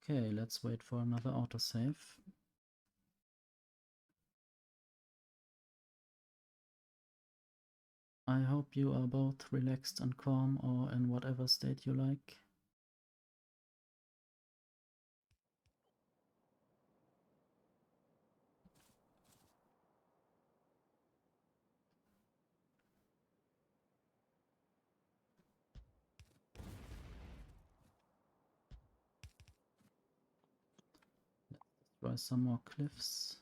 Okay, let's wait for another autosave. I hope you are both relaxed and calm, or in whatever state you like. Let's destroy some more cliffs.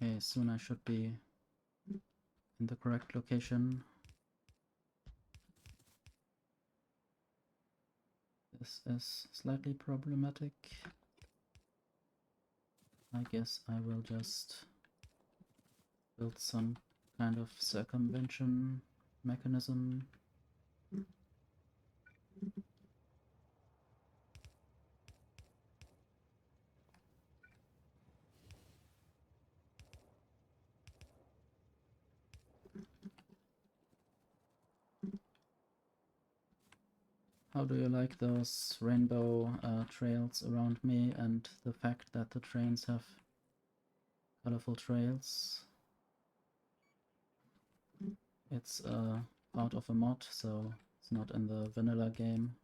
Okay, soon I should be in the correct location. This is slightly problematic. I guess I will just build some kind of circumvention mechanism. How do you like those rainbow trails around me, and the fact that the trains have colorful trails? It's part of a mod, so it's not in the vanilla game,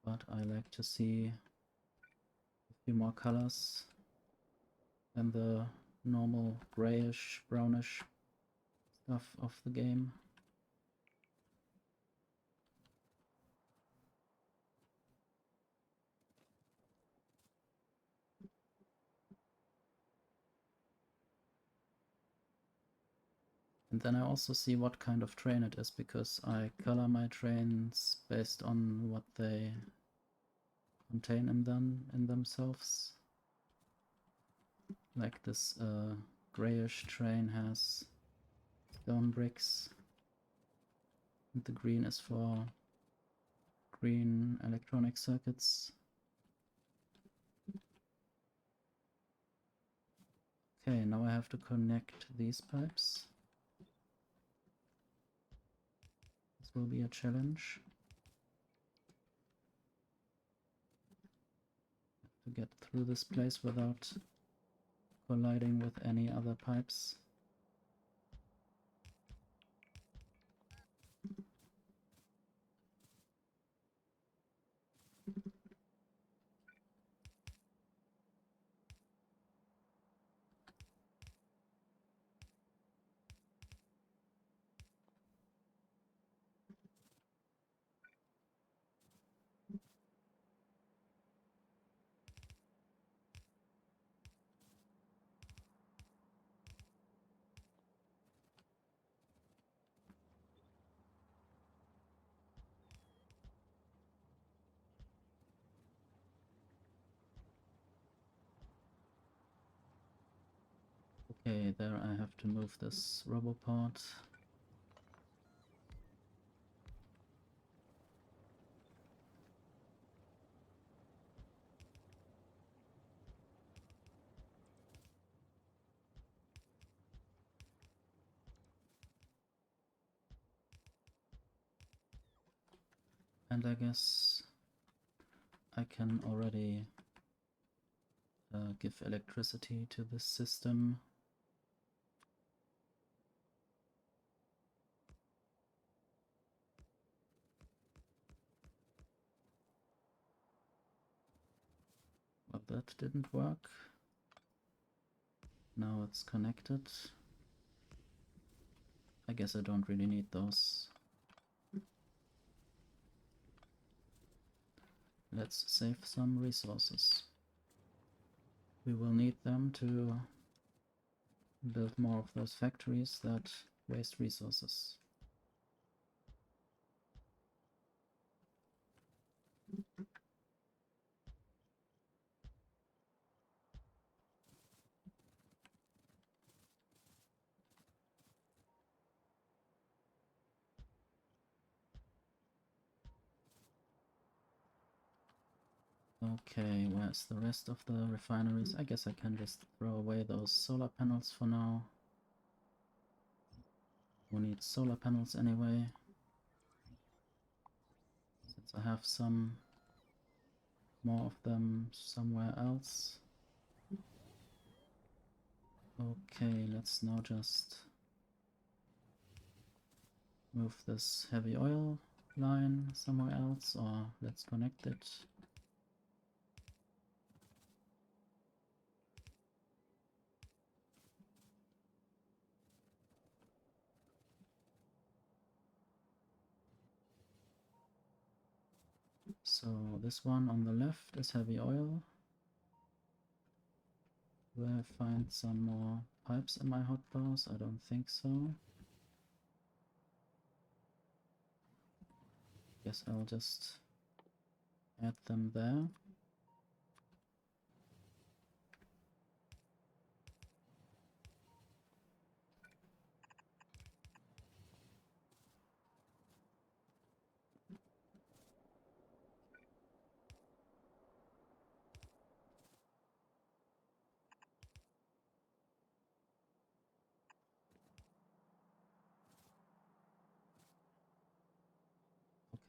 but I like to see a few more colors than the normal grayish, brownish stuff of the game. And then I also see what kind of train it is, because I color my trains based on what they contain in themselves. Like this grayish train has stone bricks, and the green is for green electronic circuits. Okay, now I have to connect these pipes. This will be a challenge. To get through this place without colliding with any other pipes. Okay, there I have to move this rubber part. And I guess I can already give electricity to this system. But that didn't work. Now it's connected. I guess I don't really need those. Let's save some resources. We will need them to build more of those factories that waste resources. Okay, where's the rest of the refineries? I guess I can just throw away those solar panels for now. Who needs solar panels anyway? Since I have some more of them somewhere else. Okay, let's now just move this heavy oil line somewhere else, or let's connect it. So this one on the left is heavy oil. Will I find some more pipes in my hotbars? I don't think so. Guess I'll just add them there.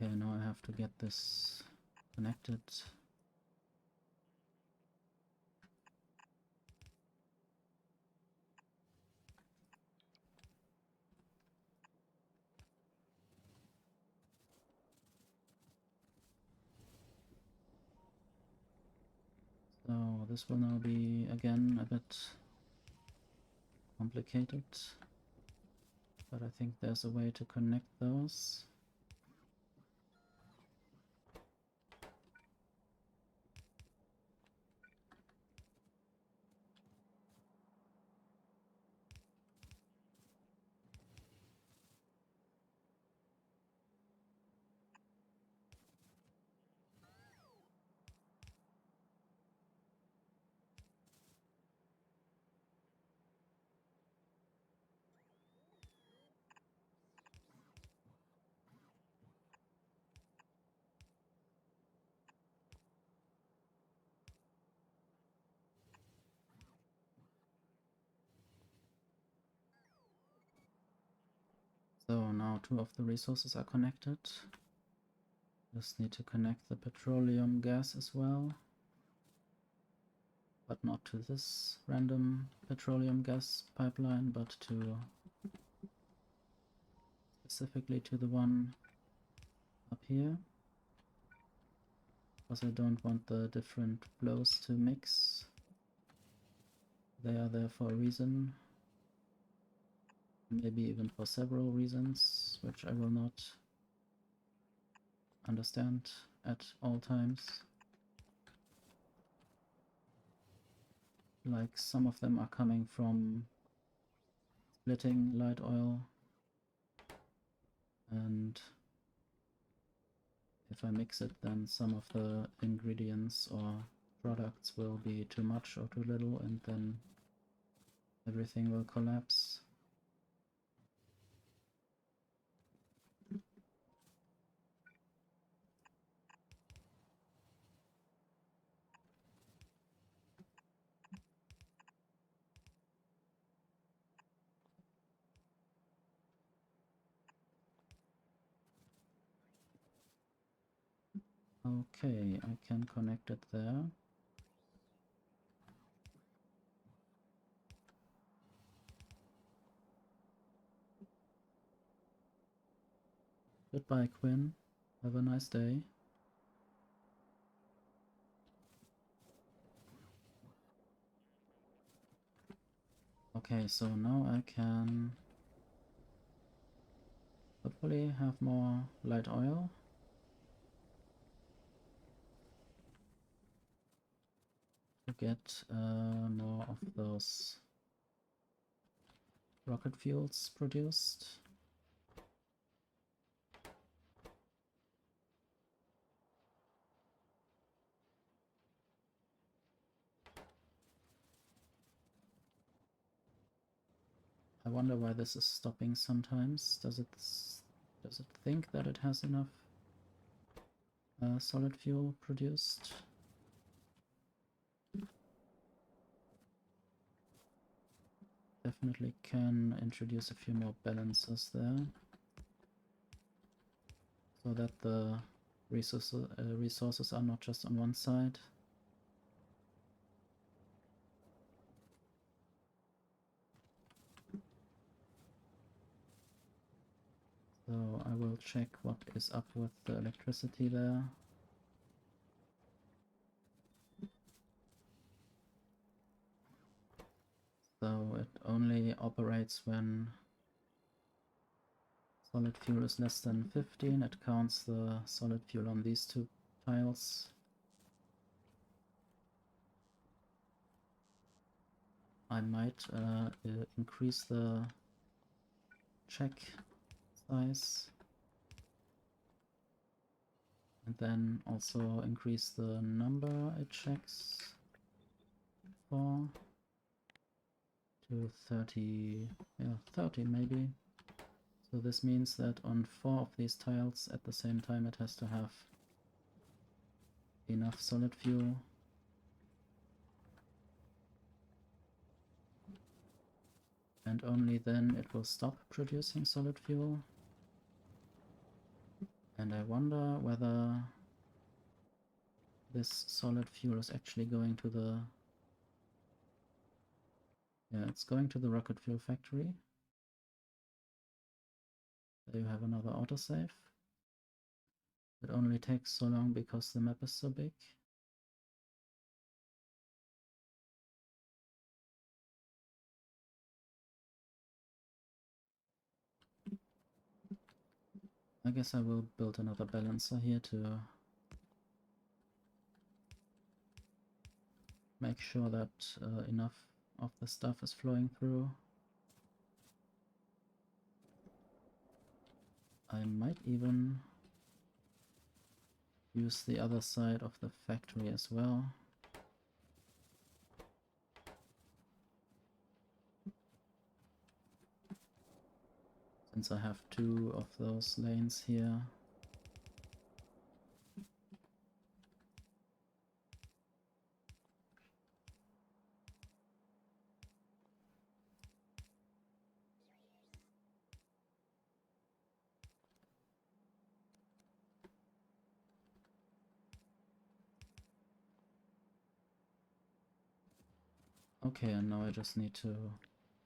Okay, now I have to get this connected. So this will now be again a bit complicated, but I think there's a way to connect those. So now two of the resources are connected. Just need to connect the petroleum gas as well, but not to this random petroleum gas pipeline, but to specifically to the one up here, because I don't want the different flows to mix. They are there for a reason, maybe even for several reasons, which I will not understand at all times. Like some of them are coming from splitting light oil, and if I mix it, then some of the ingredients or products will be too much or too little, and then everything will collapse. Okay, I can connect it there. Goodbye, Quinn. Have a nice day. Okay, so now I can hopefully have more light oil. To get more of those rocket fuels produced. I wonder why this is stopping sometimes. Does it think that it has enough solid fuel produced? Definitely can introduce a few more balancers there, so that the resources are not just on one side. So I will check what is up with the electricity there. So it only operates when solid fuel is less than 15. It counts the solid fuel on these two tiles. I might increase the check size and then also increase the number it checks for to 30, yeah, 30 maybe. So this means that on 4 of these tiles at the same time it has to have enough solid fuel. And only then it will stop producing solid fuel. And I wonder whether this solid fuel is actually going to the... Yeah, it's going to the rocket fuel factory. There you have another autosave. It only takes so long because the map is so big. I guess I will build another balancer here to make sure that enough of the stuff is flowing through. I might even use the other side of the factory as well. Since I have 2 of those lanes here. Okay, and now I just need to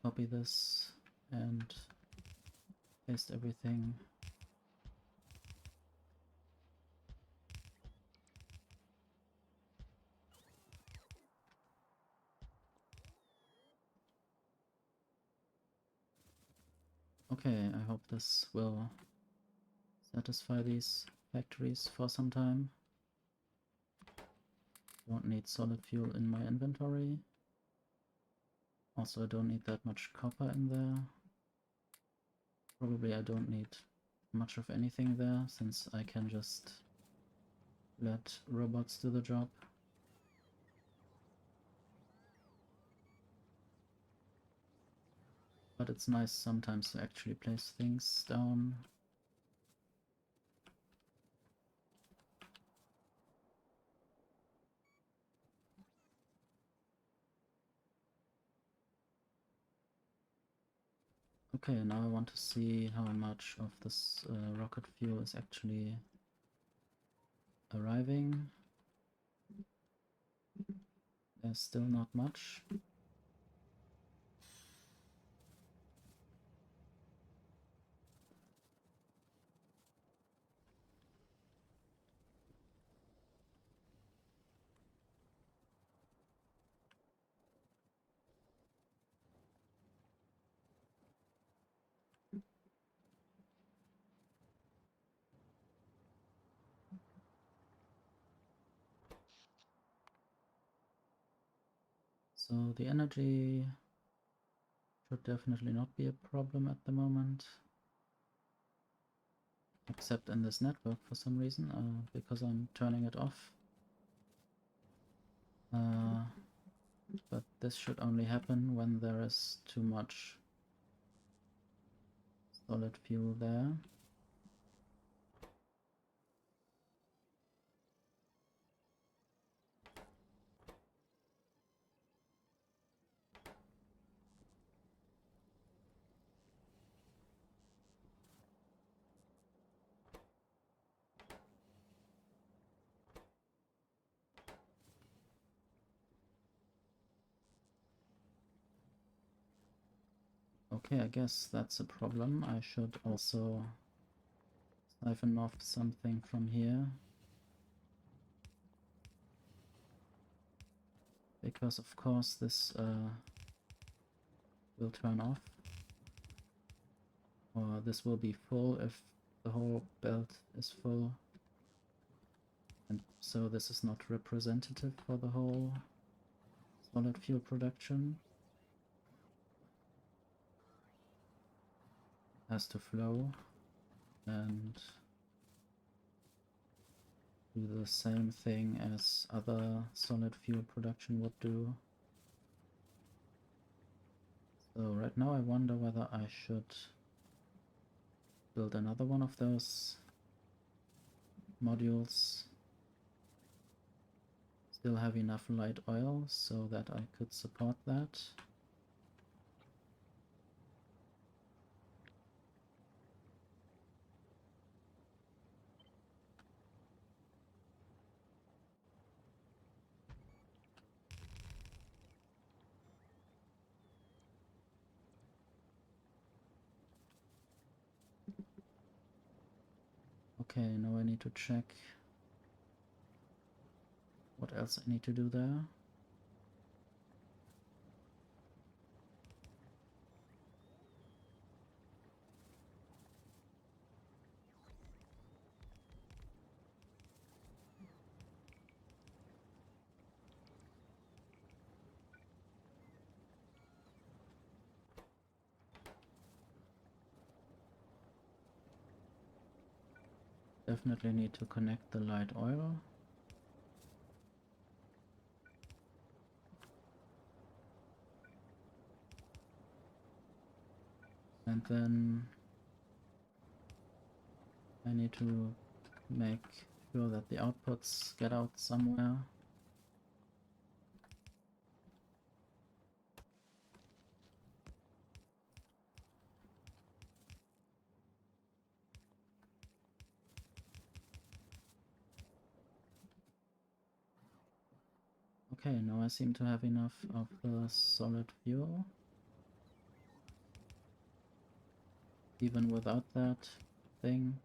copy this and paste everything. Okay, I hope this will satisfy these factories for some time. Don't need solid fuel in my inventory. Also, I don't need that much copper in there. Probably I don't need much of anything there, since I can just let robots do the job. But it's nice sometimes to actually place things down. Okay, now I want to see how much of this rocket fuel is actually arriving. There's still not much. So the energy should definitely not be a problem at the moment. Except in this network for some reason, because I'm turning it off. But this should only happen when there is too much solid fuel there. Okay, I guess that's a problem. I should also siphon off something from here. Because of course this will turn off. Or this will be full if the whole belt is full. And so this is not representative for the whole solid fuel production. It has to flow and do the same thing as other solid fuel production would do. So right now I wonder whether I should build another one of those modules. Still have enough light oil so that I could support that. Okay, now I need to check what else I need to do there. Definitely need to connect the light oil. And then I need to make sure that the outputs get out somewhere. Okay, now I seem to have enough of the solid fuel. Even without that thing.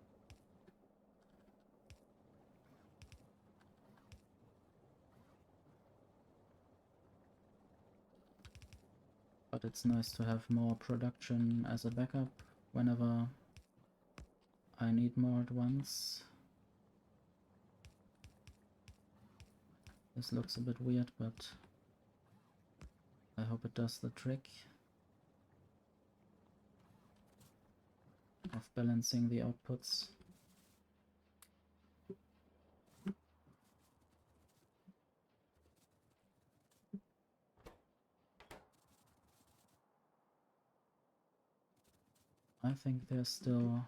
But it's nice to have more production as a backup whenever I need more at once. This looks a bit weird, but I hope it does the trick of balancing the outputs. I think there's still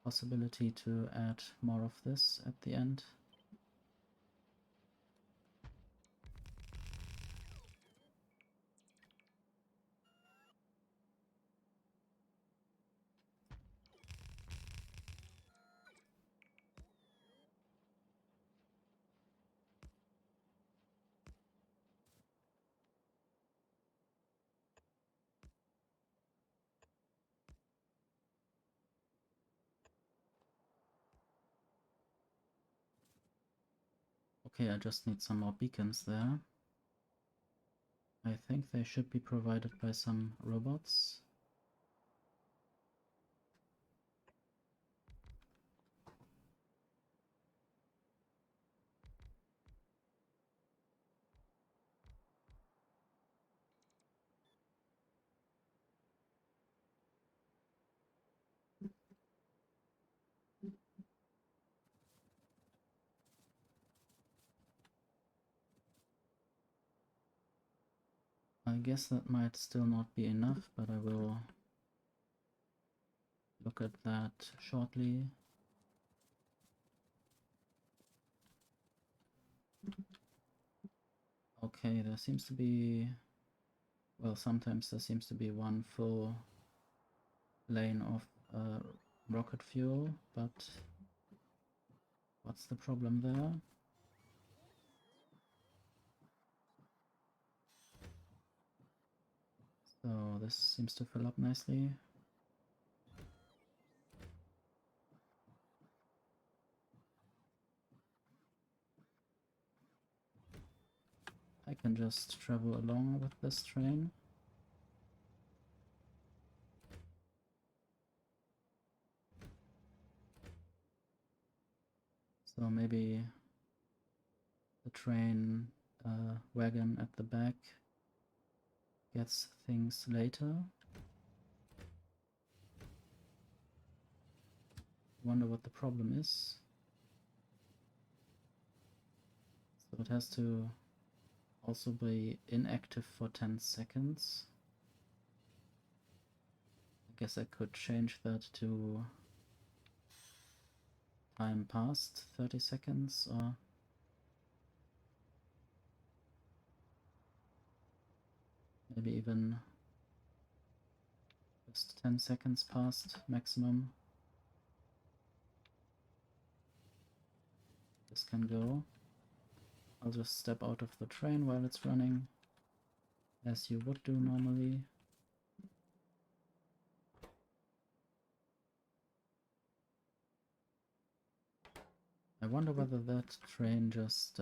possibility to add more of this at the end. Okay, I just need some more beacons there. I think they should be provided by some robots. guess that might still not be enough, but I will look at that shortly. Okay, there seems to be, well, sometimes there seems to be one full lane of rocket fuel, but what's the problem there? So this seems to fill up nicely. I can just travel along with this train. So maybe the train wagon at the back gets things later. Wonder what the problem is. So it has to also be inactive for 10 seconds. I guess I could change that to time past 30 seconds, or maybe even just 10 seconds past maximum. This can go. I'll just step out of the train while it's running, as you would do normally. I wonder whether that train just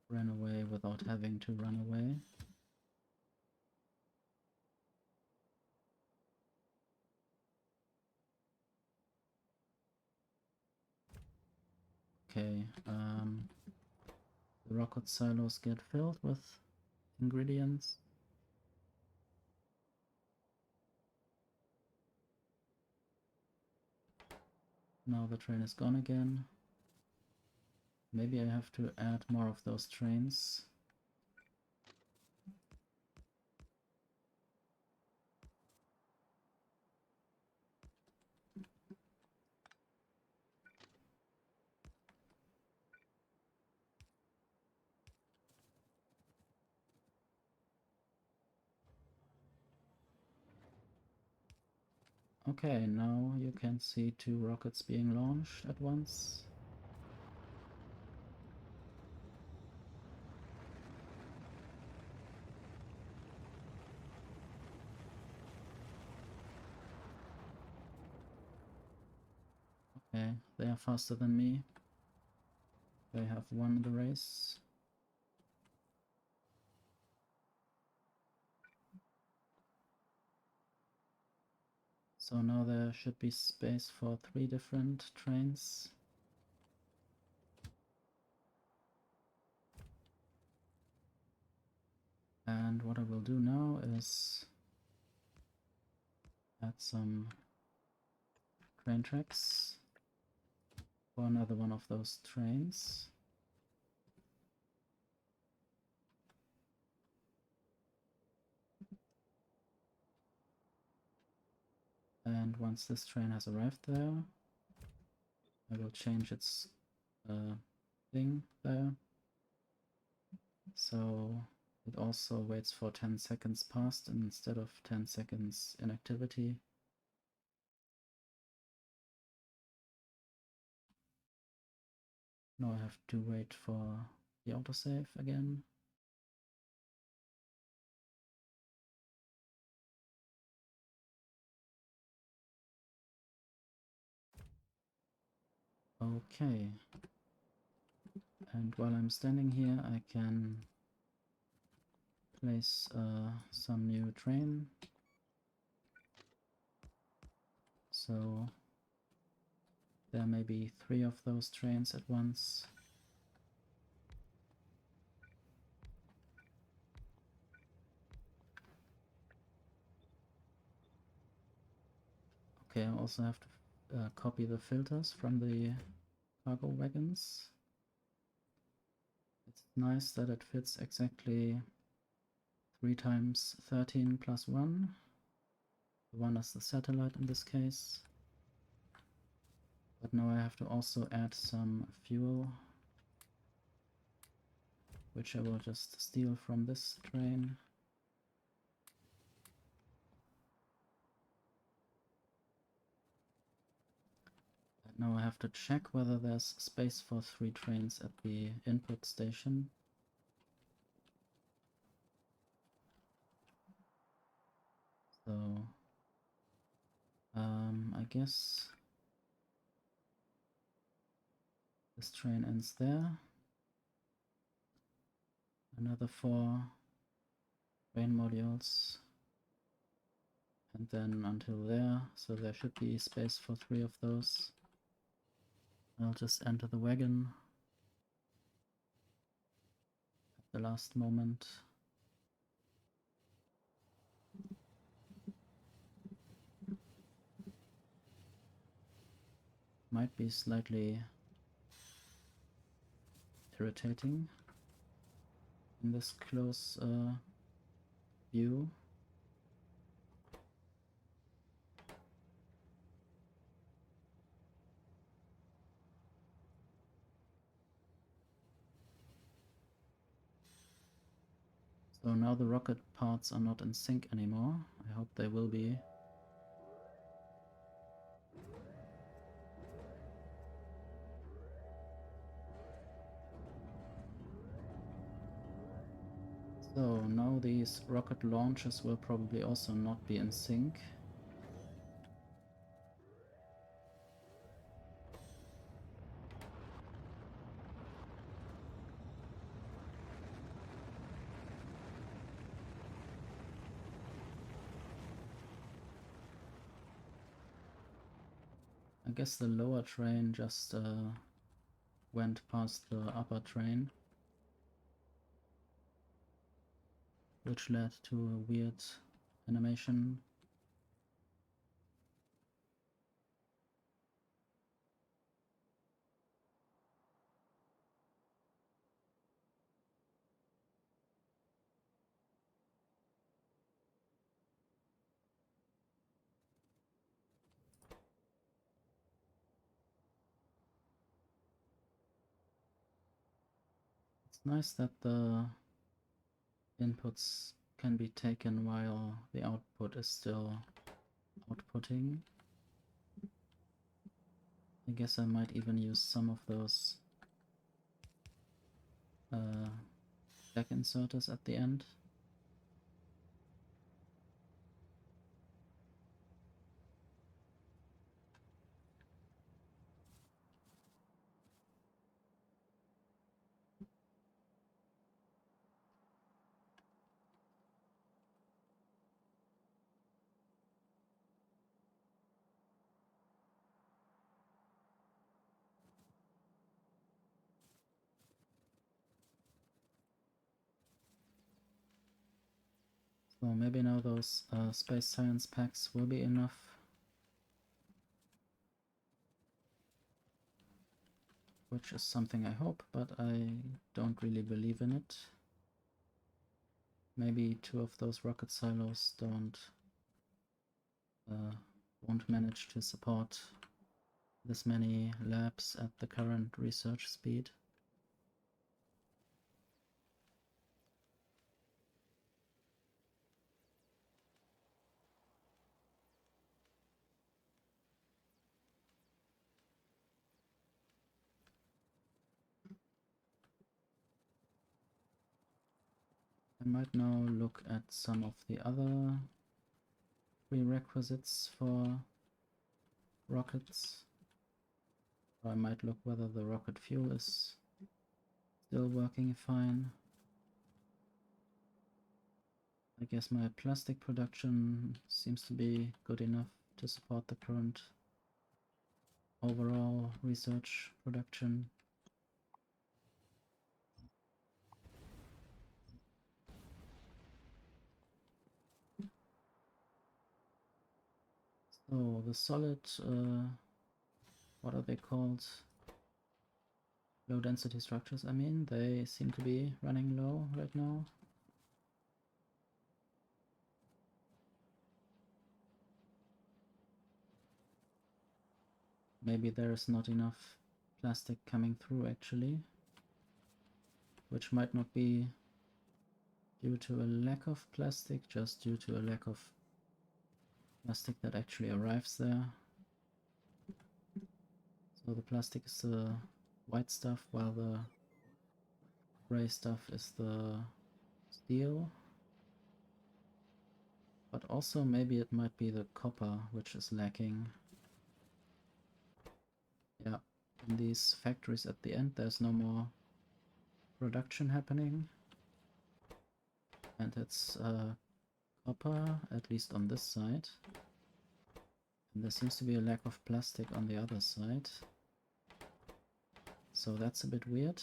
ran away without having to run away. Okay, the rocket silos get filled with ingredients. Now the train is gone again. Maybe I have to add more of those trains. Okay, now you can see 2 rockets being launched at once. Okay, they are faster than me. They have won the race. So now there should be space for 3 different trains. And what I will do now is add some train tracks for another one of those trains. And once this train has arrived there, I will change its thing there. So it also waits for 10 seconds past instead of 10 seconds inactivity. Now I have to wait for the autosave again. Okay. And while I'm standing here, I can place some new train. So there may be 3 of those trains at once. Okay, I also have to copy the filters from the cargo wagons. It's nice that it fits exactly 3 times 13 plus 1. The 1 is the satellite in this case. But now I have to also add some fuel, which I will just steal from this train. And now I have to check whether there's space for 3 trains at the input station. So I guess this train ends there. Another 4 train modules. And then until there, so there should be space for 3 of those. I'll just enter the wagon at the last moment. Might be slightly irritating in this close view. So now the rocket parts are not in sync anymore. I hope they will be. So now these rocket launches will probably also not be in sync. I guess the lower train just went past the upper train, which led to a weird animation. It's nice that the inputs can be taken while the output is still outputting. I guess I might even use some of those back inserters at the end. So maybe now those space science packs will be enough. Which is something I hope, but I don't really believe in it. Maybe 2 of those rocket silos won't manage to support this many labs at the current research speed. I might now look at some of the other prerequisites for rockets. Or I might look whether the rocket fuel is still working fine. I guess my plastic production seems to be good enough to support the current overall research production. So the solid, what are they called? Low density structures, I mean, they seem to be running low right now. maybe there is not enough plastic coming through actually, which might not be due to a lack of plastic, just due to a lack of plastic that actually arrives there. So the plastic is the white stuff, while the gray stuff is the steel. But also maybe it might be the copper which is lacking. Yeah, in these factories at the end there's no more production happening. And it's copper, at least on this side. And there seems to be a lack of plastic on the other side. So that's a bit weird.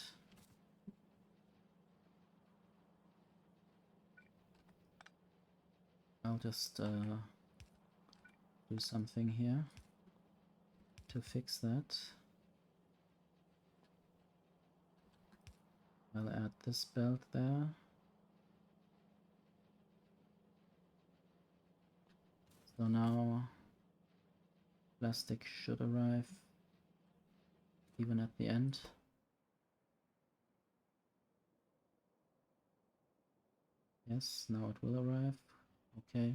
I'll just do something here to fix that. I'll add this belt there. So now plastic should arrive even at the end. Yes, now it will arrive. Okay.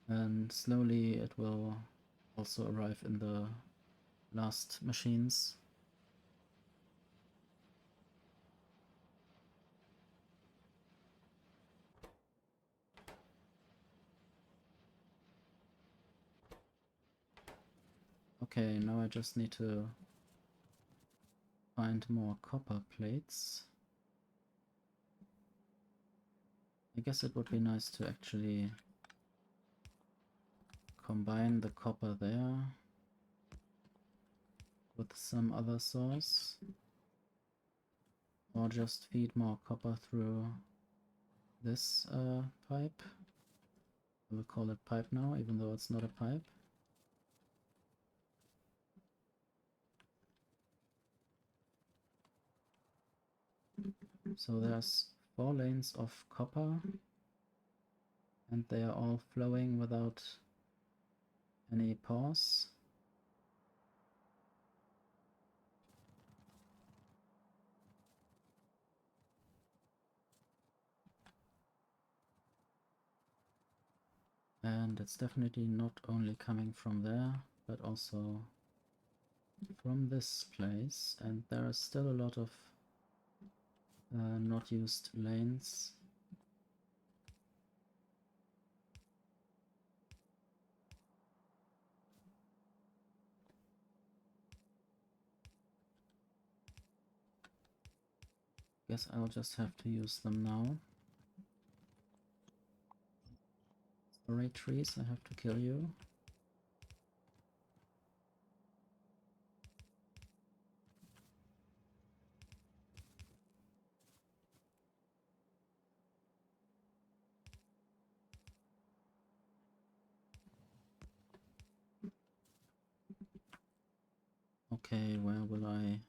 And slowly it will also arrive in the last machines. Okay, now I just need to find more copper plates. I guess it would be nice to actually combine the copper there with some other source, or just feed more copper through this pipe. I will call it pipe now, even though it's not a pipe. So there's 4 lanes of copper, and they are all flowing without any pause. And it's definitely not only coming from there, but also from this place, and there are still a lot of not used lanes. Guess I'll just have to use them now. Sorry trees, I have to kill you. Okay, where will I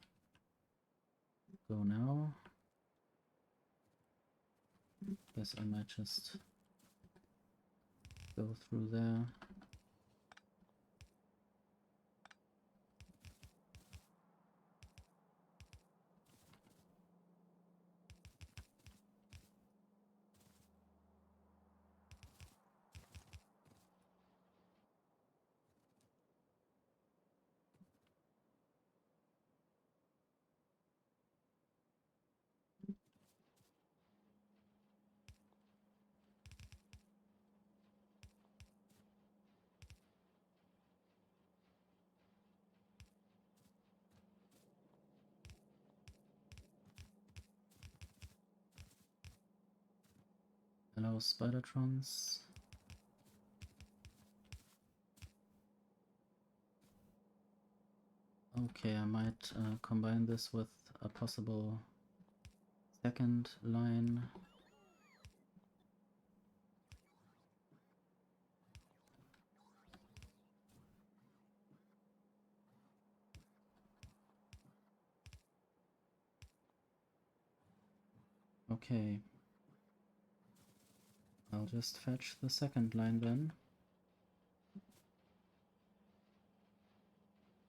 go now? Guess I might just go through there. Hello, Spidertrons. Okay, I might combine this with a possible second line. Okay. I'll just fetch the second line then.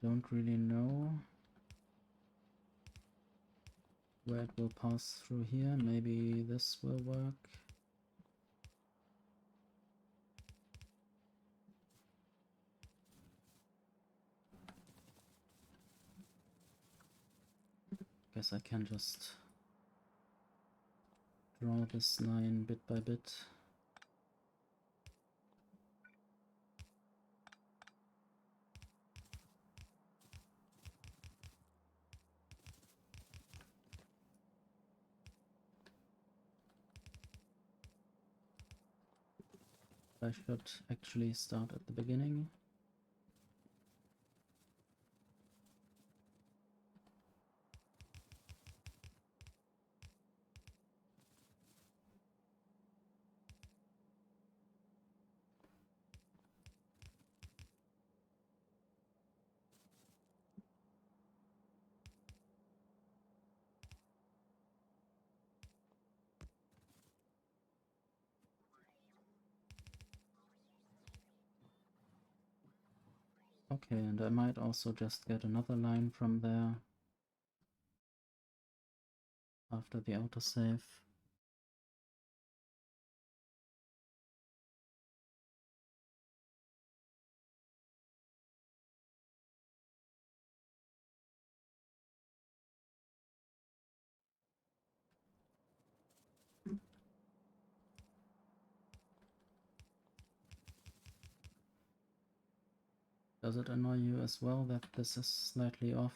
don't really know where it will pass through here. Maybe this will work. Guess I can just draw this line bit by bit. I should actually start at the beginning. Okay, and I might also just get another line from there after the autosave. Does it annoy you as well that this is slightly off?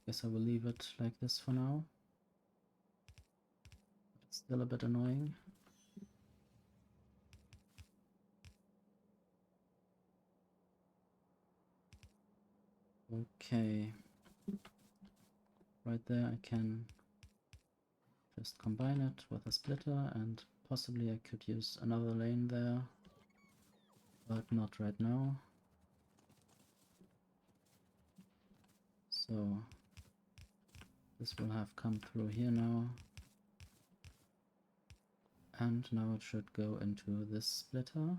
Guess I will leave it like this for now. It's still a bit annoying. Okay. Right there I can just combine it with a splitter, and possibly I could use another lane there, but not right now. So this will have come through here now, and now it should go into this splitter,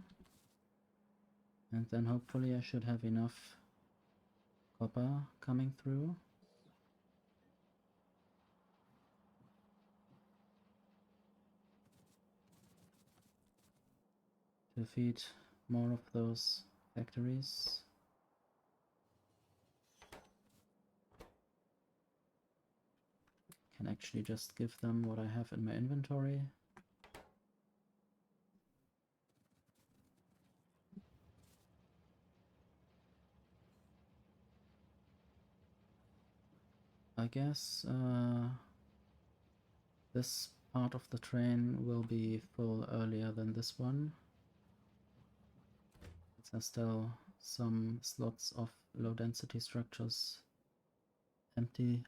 and then hopefully I should have enough copper coming through. To feed more of those factories. Can actually just give them what I have in my inventory. I guess this part of the train will be full earlier than this one. There's still some slots of low density structures empty